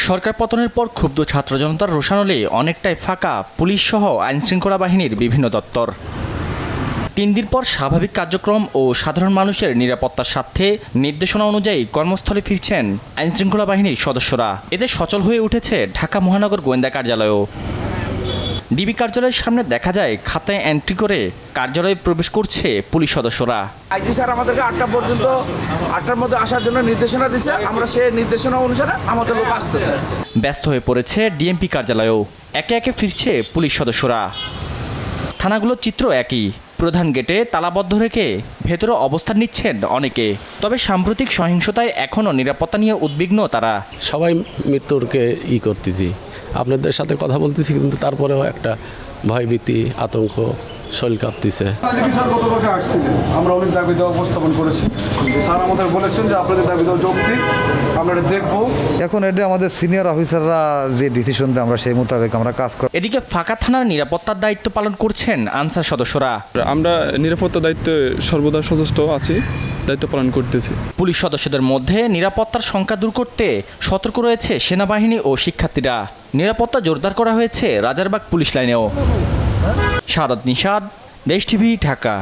সরকার পতনের পর ক্ষুব্ধ ছাত্র জনতার রোষানলে অনেকটাই ফাঁকা পুলিশ সহ আইনশৃঙ্খলা বাহিনীর বিভিন্ন দপ্তর। 3 দিন পর স্বাভাবিক কার্যক্রম ও সাধারণ মানুষের নিরাপত্তার স্বার্থে নির্দেশনা অনুযায়ী কর্মস্থলে ফিরছেন আইনশৃঙ্খলা বাহিনীর সদস্যরা। এতে সচল হয়ে উঠেছে ঢাকা মহানগর গোয়েন্দা কার্যালয়ও। ডিবি কার্যালয়ের সামনে দেখা যায় খাতায় এন্ট্রি করে কার্যালয়ে প্রবেশ করছে পুলিশ সদস্যরা। আইজি স্যার আমাদেরকে 8টা পর্যন্ত 8টার মধ্যে আসার জন্য নির্দেশনা দিয়েছে, আমরা সেই নির্দেশনা অনুসারে আমাদের লোক আসতেছে। ব্যস্ত হয়ে পড়েছে ডিএমপি কার্যালয়েও। একে একে ফিরছে পুলিশ সদস্যরা। থানাগুলোর চিত্র একই, প্রধান গেটে তালাবদ্ধ রেখে ভেতরে অবস্থান নিচ্ছেন অনেকে। তবে সাম্প্রতিক সহিংসতায় এখনও নিরাপত্তা নিয়ে উদ্বিগ্ন তারা। সবাই মৃত্যুরকে করতেছি, আপনাদের সাথে কথা বলতেছি, কিন্তু তারপরেও একটা ভয়ভীতি, আতঙ্ক, শরীর কাঁপতেছে। স্যার গতকালকে আসছিলেন, আমরা অনেক দাবি দেওয়া উপস্থাপন করেছি। স্যার আমাদের বলেছেন যে আপনাদের দাবি দেওয়া যৌক্তিক, আমরা এটা দেখবো। এখন এটা আমাদের সিনিয়র অফিসাররা যে ডিসিশন দেয় আমরা সেই মোতাবেক আমরা কাজ করি। এদিকে ফাঁকা থানার নিরাপত্তার দায়িত্ব পালন করছেন আনসার সদস্যরা। আমরা নিরাপত্তা দায়িত্বে সর্বদা সচেষ্ট আছি, দায়িত্ব পালন করতেছি। পুলিশ সদস্যদের মধ্যে নিরাপত্তার শঙ্কা দূর করতে সতর্ক রয়েছে সেনাবাহিনী ও শিক্ষার্থীরা। নিরাপত্তা জোরদার করা হয়েছে রাজারবাগ পুলিশ লাইনেও। শাহাদাত নিশাদ, দেশ টিভি, ঢাকা।